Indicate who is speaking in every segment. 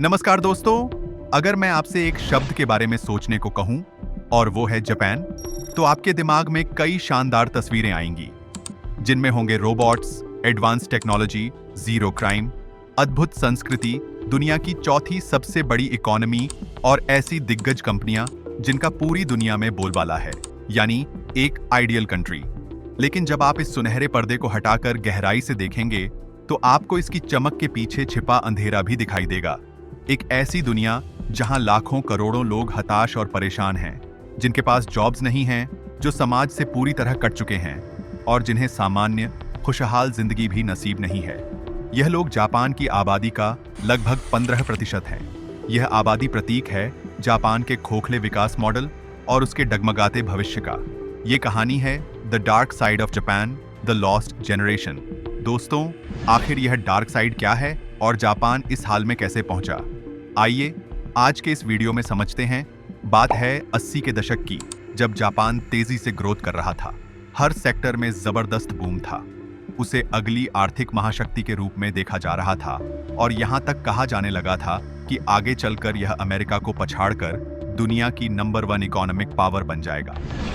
Speaker 1: नमस्कार दोस्तों। अगर मैं आपसे एक शब्द के बारे में सोचने को कहूं और वो है जापान, तो आपके दिमाग में कई शानदार तस्वीरें आएंगी, जिनमें होंगे robots, advance technology, zero crime, अद्भुत संस्कृति, दुनिया की चौथी सबसे बड़ी इकोनॉमी और ऐसी दिग्गज कंपनियां जिनका पूरी दुनिया में बोलबाला है, यानी एक आइडियल कंट्री। लेकिन जब आप इस सुनहरे पर्दे को हटाकर गहराई से देखेंगे तो आपको इसकी चमक के पीछे छिपा अंधेरा भी दिखाई देगा। एक ऐसी दुनिया जहां लाखों करोड़ों लोग हताश और परेशान हैं, जिनके पास जॉब्स नहीं हैं, जो समाज से पूरी तरह कट चुके हैं और जिन्हें सामान्य खुशहाल जिंदगी भी नसीब नहीं है। यह लोग जापान की आबादी का लगभग 15% हैं। यह आबादी प्रतीक है जापान के खोखले विकास मॉडल और उसके डगमगाते भविष्य का। ये कहानी है the dark side of Japan, the lost generation. दोस्तों, आखिर यह डार्क साइड क्या है और जापान इस हाल में कैसे पहुंचा? आइए आज के इस वीडियो में समझते हैं। बात है 80 के दशक की, जब जापान तेजी से ग्रोथ कर रहा था। हर सेक्टर में जबरदस्त बूम था। उसे अगली आर्थिक महाशक्ति के रूप में देखा जा रहा था और यहां तक कहा जाने लगा था कि आगे चलकर यह अमेरिका को पछाड़कर दुनिया की नंबर 1 इकोनॉमिक पावर बन जाएगा।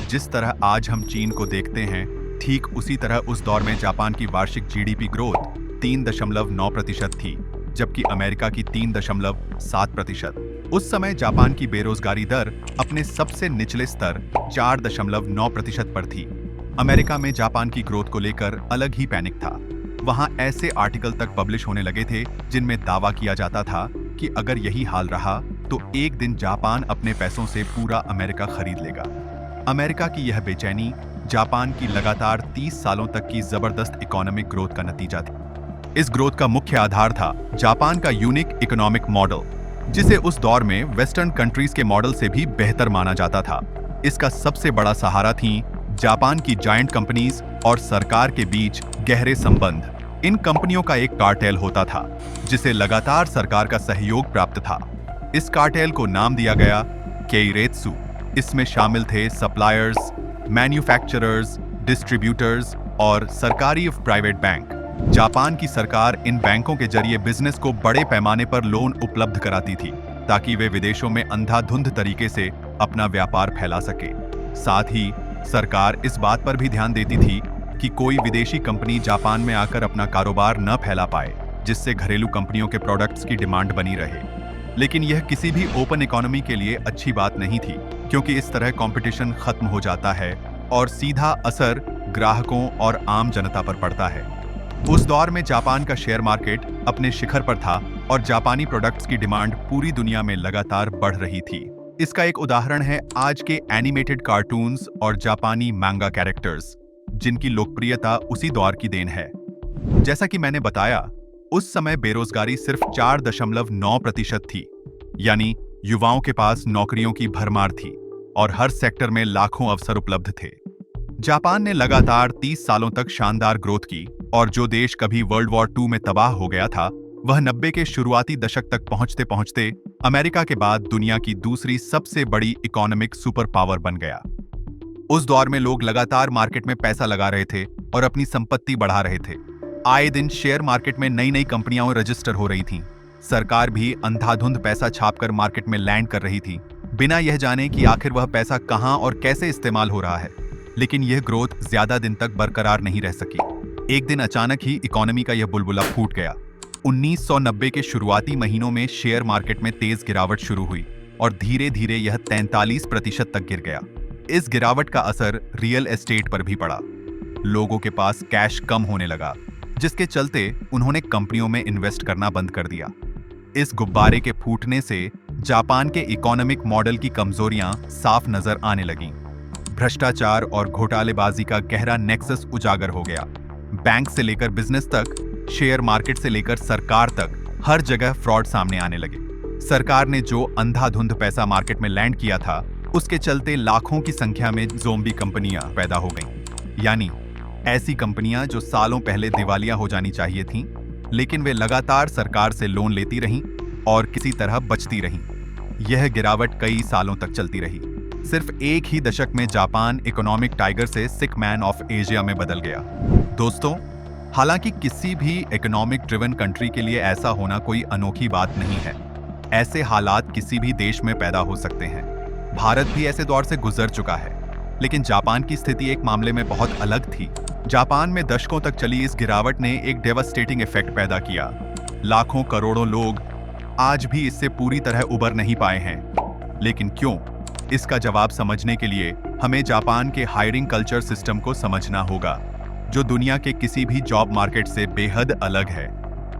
Speaker 1: जिस तरह आज हम चीन को देखते हैं, ठीक उसी तरह उस दौर में जापान की वार्षिक जीडीपी ग्रोथ 3.9% थी, जबकि अमेरिका की 3.7%। उस समय जापान की बेरोजगारी दर अपने सबसे निचले स्तर 4.9% पर थी। अमेरिका में जापान की ग्रोथ को लेकर अलग ही पैनिक था। वहां ऐसे आर्टिकल तक पब्लिश होने लगे थे जिनमें दावा किया जाता था कि अगर यही हाल रहा तो एक दिन जापान अपने पैसों से पूरा अमेरिका खरीद लेगा। अमेरिका की यह बेचैनी जापान की लगातार 30 सालों तक की जबरदस्त इकोनॉमिक ग्रोथ का नतीजा थी। इस ग्रोथ का मुख्य आधार था जापान का यूनिक इकोनॉमिक मॉडल, जिसे उस दौर में वेस्टर्न कंट्रीज के मॉडल से भी बेहतर माना जाता था। इसका सबसे बड़ा सहारा थी जापान की जायंट कंपनीज और सरकार के बीच गहरे संबंध। इन कंपनियों का एक कार्टेल होता था जिसे लगातार सरकार का सहयोग प्राप्त था। इस कार्टेल को नाम दिया गया केइरेत्सु। इसमें शामिल थे सप्लायर्स, मैन्युफैक्चरर्स, डिस्ट्रीब्यूटर्स और सरकारी और प्राइवेट बैंक। जापान की सरकार इन बैंकों के जरिए बिजनेस को बड़े पैमाने पर लोन उपलब्ध कराती थी, ताकि वे विदेशों में अंधाधुंध तरीके से अपना व्यापार फैला सके। साथ ही सरकार इस बात पर भी ध्यान देती थी कि कोई विदेशी कंपनी जापान में आकर अपना कारोबार न फैला पाए, जिससे घरेलू कंपनियों के प्रोडक्ट्स की डिमांड बनी रहे। लेकिन यह किसी भी ओपन इकोनॉमी के लिए अच्छी बात नहीं थी, क्योंकि इस तरह कंपटीशन खत्म हो जाता है और सीधा असर ग्राहकों और आम जनता पर पड़ता है। उस दौर में जापान का शेयर मार्केट अपने शिखर पर था और जापानी प्रोडक्ट्स की डिमांड पूरी दुनिया में लगातार बढ़ रही थी। इसका एक उदाहरण है आज के एनिमेटेड कार्टून्स और जापानी मांगा कैरेक्टर्स, जिनकी लोकप्रियता उसी दौर की देन है। जैसा कि मैंने बताया, उस समय बेरोजगारी सिर्फ 4.9% थी, यानी युवाओं के पास नौकरियों की भरमार थी और हर सेक्टर में लाखों अवसर उपलब्ध थे। जापान ने लगातार 30 सालों तक शानदार ग्रोथ की और जो देश कभी वर्ल्ड वॉर 2 में तबाह हो गया था, वह 90 के शुरुआती दशक तक पहुंचते पहुंचते अमेरिका के बाद दुनिया की दूसरी सबसे बड़ी इकोनॉमिक सुपर पावर बन गया। उस दौर में लोग लगातार मार्केट में पैसा लगा रहे थे और अपनी संपत्ति बढ़ा रहे थे। आए दिन शेयर मार्केट में नई नई कंपनियां रजिस्टर हो रही थीं। सरकार भी अंधाधुंध पैसा छापकर मार्केट में लैंड कर रही थी, बिना यह जाने कि आखिर वह पैसा कहां और कैसे इस्तेमाल हो रहा है। लेकिन यह ग्रोथ ज्यादा दिन तक बरकरार नहीं रह सकी। एक दिन अचानक ही इकोनॉमी का यह बुलबुला फूट गया। 1990 के शुरुआती महीनों में शेयर मार्केट में तेज गिरावट शुरू हुई और धीरे धीरे यह 43% तक गिर गया। इस गिरावट का असर रियल एस्टेट पर भी पड़ा। लोगों के पास कैश कम होने लगा, जिसके चलते उन्होंने कंपनियों में इन्वेस्ट करना बंद कर दिया। इस गुब्बारे के फूटने से जापान के इकोनॉमिक मॉडल की कमजोरियां साफ नजर आने लगीं। भ्रष्टाचार और घोटालेबाजी का गहरा नेक्सस उजागर हो गया। बैंक से लेकर बिजनेस तक, शेयर मार्केट से लेकर सरकार तक, हर जगह फ्रॉड सामने आने लगे। सरकार ने जो अंधाधुंध पैसा मार्केट में लैंड किया था, उसके चलते लाखों की संख्या में ज़ोंबी कंपनियां पैदा हो गईं। यानी ऐसी कंपनियां जो सालों पहले दिवालिया हो जानी चाहिए थीं, लेकिन वे लगातार सरकार से लोन लेती रहीं और किसी तरह बचती रहीं। यह गिरावट कई सालों तक चलती रही। सिर्फ एक ही दशक में जापान इकोनॉमिक टाइगर से सिक मैन ऑफ एशिया में बदल गया। दोस्तों, हालांकि किसी भी इकोनॉमिक ड्रिवन कंट्री के लिए ऐसा होना कोई अनोखी बात नहीं है। ऐसे हालात किसी भी देश में पैदा हो सकते हैं। भारत भी ऐसे दौर से गुजर चुका है, लेकिन जापान की स्थिति एक मामले में बहुत अलग थी। जापान में दशकों तक चली इस गिरावट ने एक डेवास्टेटिंग इफेक्ट पैदा किया। लाखों करोड़ों लोग आज भी इससे पूरी तरह उबर नहीं पाए हैं। लेकिन क्यों? इसका जवाब समझने के लिए हमें जापान के हायरिंग कल्चर सिस्टम को समझना होगा, जो दुनिया के किसी भी जॉब मार्केट से बेहद अलग है।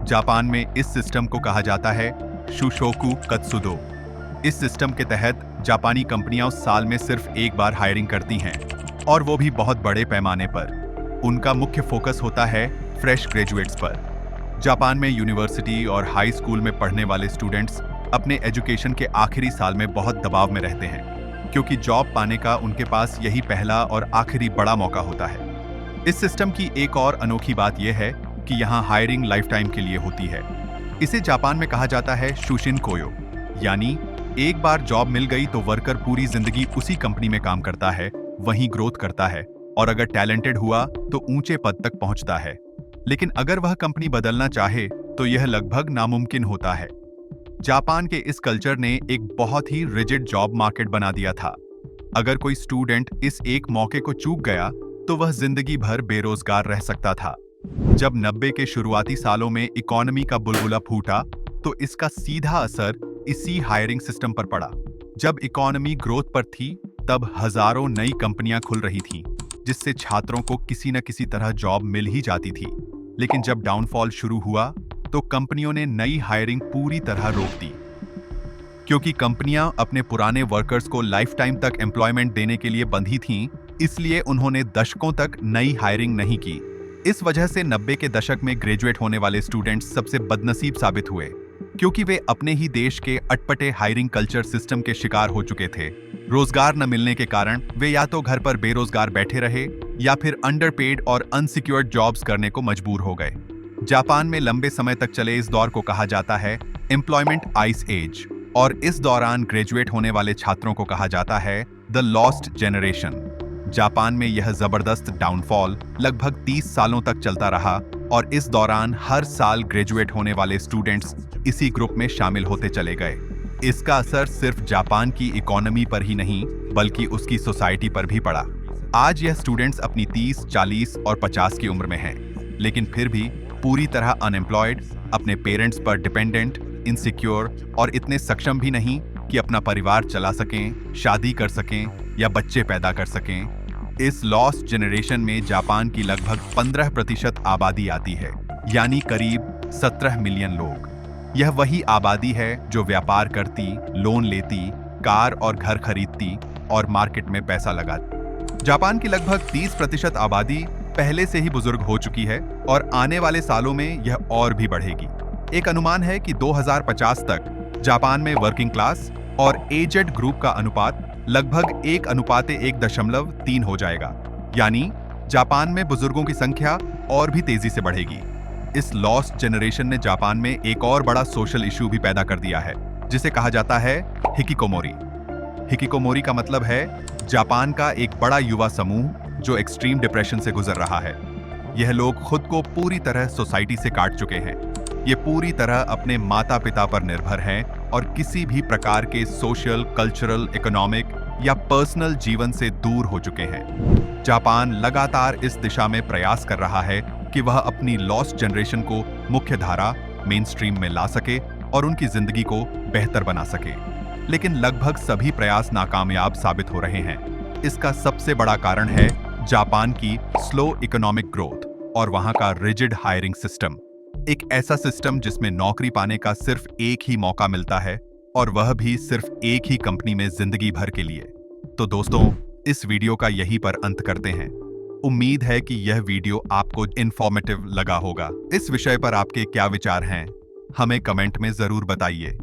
Speaker 1: जापान में इस सिस्टम को कहा जाता है शुशोकु कत्सुदो। इस सिस्टम के तहत जापानी कंपनियां साल में सिर्फ एक बार हायरिंग करती हैं, और वो भी बहुत बड़े पैमाने पर। उनका मुख्य फोकस होता है फ्रेश ग्रेजुएट्स पर। जापान में यूनिवर्सिटी और हाई स्कूल में पढ़ने वाले स्टूडेंट्स अपने एजुकेशन के आखिरी साल में बहुत दबाव में रहते हैं, क्योंकि जॉब पाने का उनके पास यही पहला और आखिरी बड़ा मौका होता है। इस सिस्टम की एक और अनोखी बात यह है कि यहाँ हायरिंग लाइफ टाइम के लिए होती है। इसे जापान में कहा जाता है शुशिन कोयो, यानी एक बार जॉब मिल गई तो वर्कर पूरी जिंदगी उसी कंपनी में काम करता है, वहीं ग्रोथ करता है, और अगर टैलेंटेड हुआ तो ऊंचे पद तक पहुंचता है। लेकिन अगर वह कंपनी बदलना चाहे तो यह लगभग नामुमकिन होता है। जापान के इस कल्चर ने एक बहुत ही रिजिड जॉब मार्केट बना दिया था। अगर कोई स्टूडेंट इस एक मौके को चूक गया तो वह जिंदगी भर बेरोजगार रह सकता था। जब 90 के शुरुआती सालों में इकोनॉमी का बुलबुला फूटा तो इसका सीधा असर इसी हायरिंग सिस्टम पर पड़ा। जब इकोनॉमी ग्रोथ पर थी तब हजारों नई कंपनियां खुल रही थीं, जिससे छात्रों को किसी न किसी तरह जॉब मिल ही जाती थी। लेकिन जब डाउनफॉल शुरू हुआ तो कंपनियों ने नई हायरिंग पूरी तरह रोक दी, क्योंकि कंपनियां अपने पुराने वर्कर्स को लाइफ टाइम तक एम्प्लॉयमेंट देने के लिए बंधी थीं, इसलिए उन्होंने दशकों तक नई हायरिंग नहीं की। इस वजह से 90 के दशक में ग्रेजुएट होने वाले स्टूडेंट्स सबसे बदनसीब साबित हुए, क्योंकि वे अपने ही देश के अटपटे हायरिंग कल्चर सिस्टम के शिकार हो चुके थे। रोजगार न मिलने के कारण वे या तो घर पर बेरोजगार बैठे रहे या फिर अंडरपेड और अनसिक्योर्ड जॉब्स करने को मजबूर हो गए। जापान में लंबे समय तक चले इस दौर को कहा जाता है एम्प्लॉयमेंट आइस एज, और इस दौरान ग्रेजुएट होने वाले छात्रों को कहा जाता है द लॉस्ट जनरेशन। जापान में यह जबरदस्त डाउनफॉल लगभग 30 सालों तक चलता रहा, और इस दौरान हर साल ग्रेजुएट होने वाले स्टूडेंट्स इसी ग्रुप में शामिल होते चले गए। इसका असर सिर्फ जापान की इकोनॉमी पर ही नहीं बल्कि उसकी सोसाइटी पर भी पड़ा। आज यह स्टूडेंट्स अपनी 30, 40 और 50 की उम्र में हैं, लेकिन फिर भी पूरी तरह अनएम्प्लॉयड, अपने पेरेंट्स पर डिपेंडेंट, इनसिक्योर और इतने सक्षम भी नहीं कि अपना परिवार चला सकें, शादी कर सकें या बच्चे पैदा कर सकें। इस लॉस्ट जनरेशन में जापान की लगभग 15% आबादी आती है, यानी करीब 17 मिलियन लोग। यह वही आबादी है जो व्यापार करती, लोन लेती, कार और घर खरीदती और मार्केट में पैसा लगाती। जापान की लगभग 30% आबादी पहले से ही बुजुर्ग हो चुकी है, और आने वाले सालों में यह और भी बढ़ेगी। एक अनुमान है कि 2050 तक जापान में वर्किंग क्लास और एजेड ग्रुप का अनुपात लगभग 1:1.3 हो जाएगा, यानी जापान में बुजुर्गों की संख्या और भी तेजी से बढ़ेगी। इस लॉस्ट जनरेशन ने जापान में एक और बड़ा सोशल इशू भी पैदा कर दिया है, जिसे कहा जाता है हिकिकोमोरी। हिकिकोमोरी का मतलब है जापान का एक बड़ा युवा समूह जो एक्सट्रीम डिप्रेशन से गुजर रहा है। यह लोग खुद को पूरी तरह सोसाइटी से काट चुके हैं। ये पूरी तरह अपने माता पिता पर निर्भर हैं और किसी भी प्रकार के सोशल, कल्चरल, इकोनॉमिक या पर्सनल जीवन से दूर हो चुके हैं। जापान लगातार इस दिशा में प्रयास कर रहा है कि वह अपनी लॉस्ट जनरेशन को मुख्य धारा, मेन स्ट्रीम में ला सके और उनकी जिंदगी को बेहतर बना सके। लेकिन लगभग सभी प्रयास नाकामयाब साबित हो रहे हैं। इसका सबसे बड़ा कारण है जापान की स्लो इकोनॉमिक ग्रोथ और वहां का रिजिड हायरिंग सिस्टम। एक ऐसा सिस्टम जिसमें नौकरी पाने का सिर्फ एक ही मौका मिलता है, और वह भी सिर्फ एक ही कंपनी में जिंदगी भर के लिए। तो दोस्तों, इस वीडियो का यहीं पर अंत करते हैं। उम्मीद है कि यह वीडियो आपको इंफॉर्मेटिव लगा होगा। इस विषय पर आपके क्या विचार हैं, हमें कमेंट में जरूर बताइए।